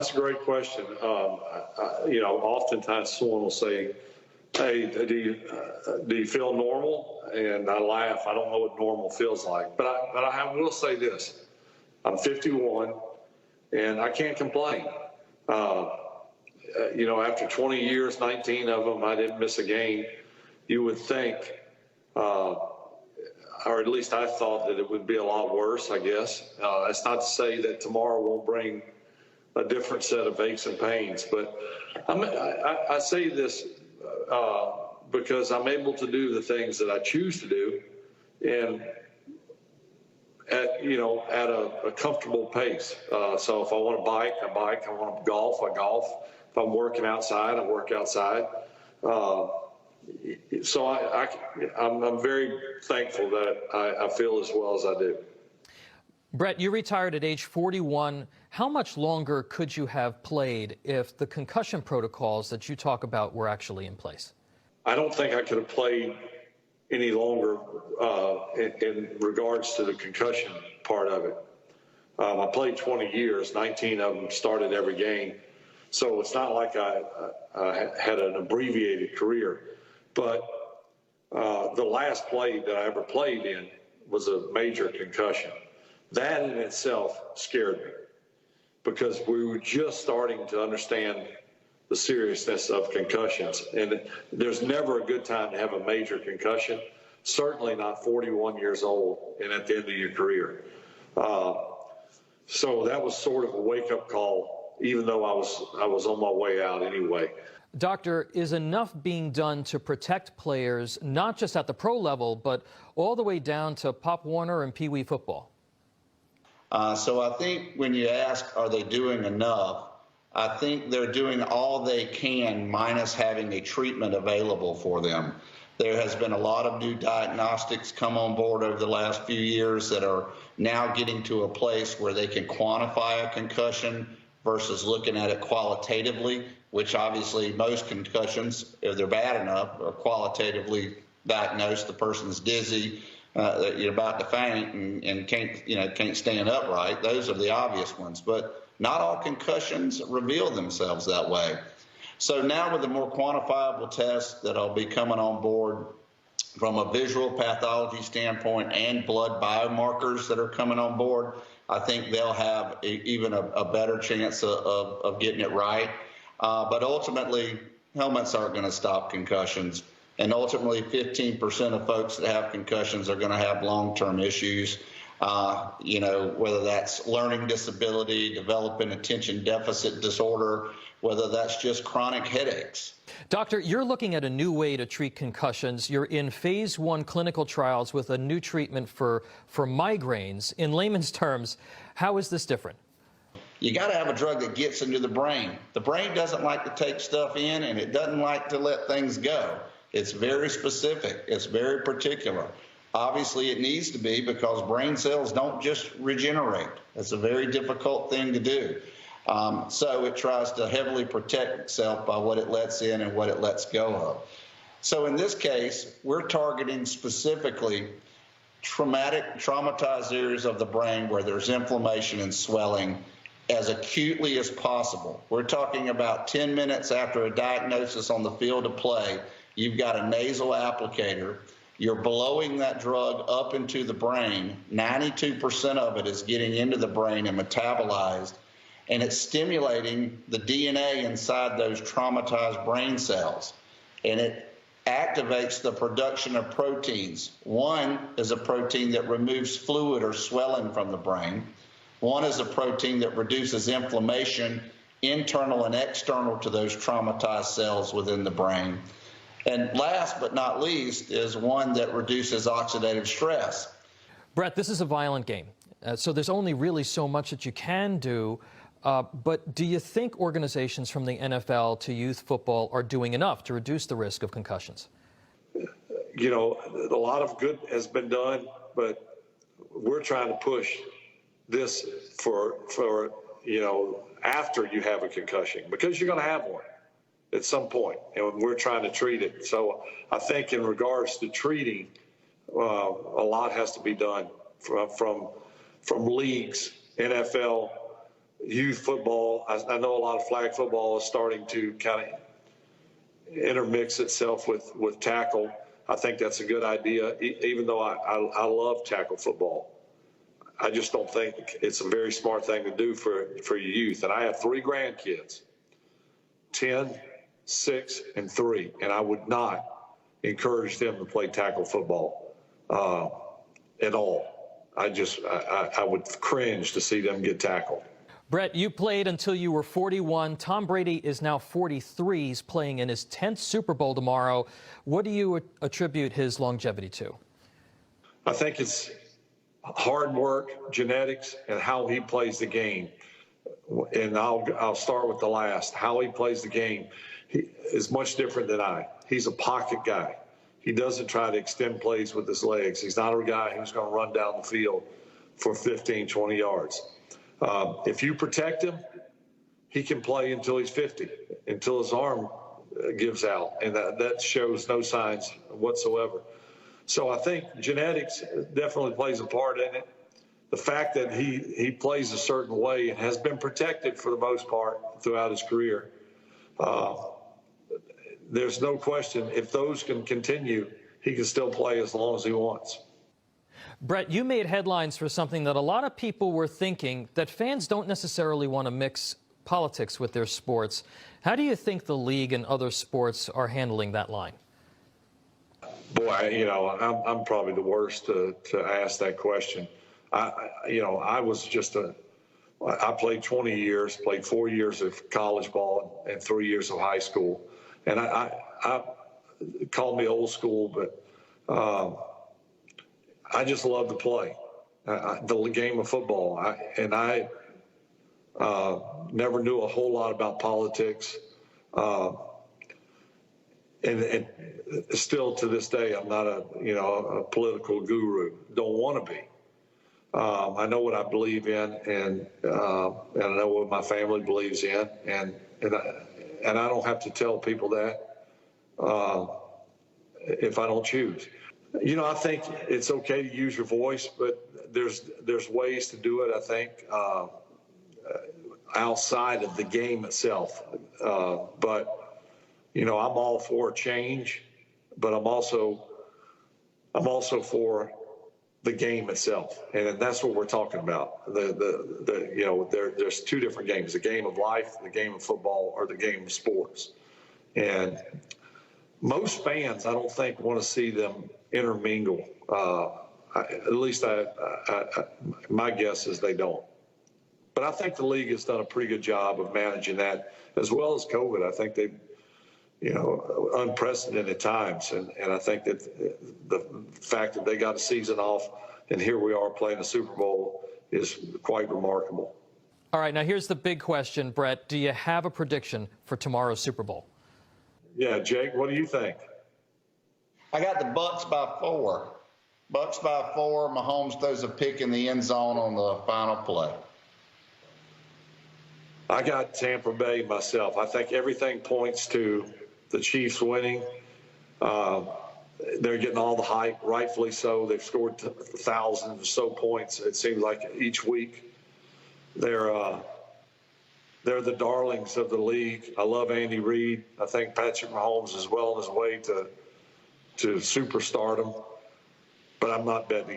That's a great question. Oftentimes someone will say, "Hey, do you feel normal?" And I laugh. I don't know what normal feels like, but I will say this: I'm 51, and I can't complain. After 20 years, 19 of them, I didn't miss a game. You would think, or at least I thought, that it would be a lot worse, I guess. That's not to say that tomorrow won't bring a different set of aches and pains, but I say this because I'm able to do the things that I choose to do, and at a comfortable pace. So if I want to bike, I bike. I want to golf, I golf. If I'm working outside, I work outside. So I'm very thankful that I feel as well as I do. Brett, you retired at age 41. How much longer could you have played if the concussion protocols that you talk about were actually in place? I don't think I could have played any longer in regards to the concussion part of it. I played 20 years, 19 of them started every game. So it's not like I had an abbreviated career. But the last play that I ever played in was a major concussion. That in itself scared me because we were just starting to understand the seriousness of concussions. And there's never a good time to have a major concussion, certainly not 41 years old and at the end of your career. So that was sort of a wake-up call, even though I was on my way out anyway. Doctor, is enough being done to protect players, not just at the pro level, but all the way down to Pop Warner and Pee Wee football? So I think when you ask, are they doing enough, I think they're doing all they can minus having a treatment available for them. There has been a lot of new diagnostics come on board over the last few years that are now getting to a place where they can quantify a concussion versus looking at it qualitatively, which obviously most concussions, if they're bad enough, are qualitatively diagnosed. The person's dizzy, you're about to faint and can't stand upright. Those are the obvious ones, but not all concussions reveal themselves that way. So now with the more quantifiable tests that'll be coming on board from a visual pathology standpoint and blood biomarkers that are coming on board, I think they'll have even a better chance of getting it right. But ultimately, helmets aren't going to stop concussions. And ultimately, 15% of folks that have concussions are going to have long-term issues, whether that's learning disability, developing attention deficit disorder, whether that's just chronic headaches. Doctor, you're looking at a new way to treat concussions. You're in phase 1 clinical trials with a new treatment for migraines. In layman's terms, how is this different? You got to have a drug that gets into the brain. The brain doesn't like to take stuff in, and it doesn't like to let things go. It's very specific. It's very particular. Obviously, it needs to be because brain cells don't just regenerate. It's a very difficult thing to do. So it tries to heavily protect itself by what it lets in and what it lets go of. So in this case, we're targeting specifically traumatized areas of the brain where there's inflammation and swelling as acutely as possible. We're talking about 10 minutes after a diagnosis on the field of play, you've got a nasal applicator. You're blowing that drug up into the brain. 92% of it is getting into the brain and metabolized, and it's stimulating the DNA inside those traumatized brain cells, and it activates the production of proteins. One is a protein that removes fluid or swelling from the brain. One is a protein that reduces inflammation, internal and external to those traumatized cells within the brain. And last but not least is one that reduces oxidative stress. Brett, this is a violent game, so there's only really so much that you can do. But do you think organizations from the NFL to youth football are doing enough to reduce the risk of concussions? A lot of good has been done, but we're trying to push this for after you have a concussion, because you're going to have one at some point, and we're trying to treat it. So I think in regards to treating, a lot has to be done from leagues, NFL, youth football. I know a lot of flag football is starting to kind of intermix itself with tackle. I think that's a good idea, even though I love tackle football. I just don't think it's a very smart thing to do for your youth. And I have 3 grandkids, 10, 6, and 3, and I would not encourage them to play tackle football at all. I would cringe to see them get tackled. Brett, you played until you were 41. Tom Brady is now 43. He's playing in his 10th Super Bowl tomorrow. What do you attribute his longevity to? I think it's hard work, genetics, and how he plays the game. And I'll start with the last. How he plays the game he is much different than I. He's a pocket guy. He doesn't try to extend plays with his legs. He's not a guy who's going to run down the field for 15, 20 yards. If you protect him, he can play until he's 50, until his arm gives out, and that shows no signs whatsoever. So I think genetics definitely plays a part in it. The fact that he plays a certain way and has been protected for the most part throughout his career, there's no question if those can continue, he can still play as long as he wants. Brett, you made headlines for something that a lot of people were thinking, that fans don't necessarily want to mix politics with their sports. How do you think the league and other sports are handling that line? Boy, you know, I'm probably the worst to ask that question. I played 20 years, played 4 years of college ball and 3 years of high school. And I call me old school, but I just love to play the game of football. I never knew a whole lot about politics. And still to this day, I'm not a political guru. Don't want to be. I know what I believe in, and I know what my family believes in, and I don't have to tell people that if I don't choose. You know, I think it's okay to use your voice, but there's ways to do it, I think, outside of the game itself. But you know, I'm all for change, but I'm also for the game itself, and that's what we're talking about. There's 2 different games: the game of life, the game of football, or the game of sports. And most fans, I don't think, want to see them intermingle. At least my guess is they don't. But I think the league has done a pretty good job of managing that, as well as COVID. I think they've, unprecedented times. And I think that the fact that they got a season off and here we are playing the Super Bowl is quite remarkable. All right, now here's the big question, Brett. Do you have a prediction for tomorrow's Super Bowl? Yeah, Jake, what do you think? I got the Bucks by 4. Bucks by 4. Mahomes throws a pick in the end zone on the final play. I got Tampa Bay myself. I think everything points to the Chiefs winning. They're getting all the hype, rightfully so. They've scored thousands or so points, it seems like, each week. They're the darlings of the league. I love Andy Reid. I think Patrick Mahomes is well on his way to superstardom, but I'm not betting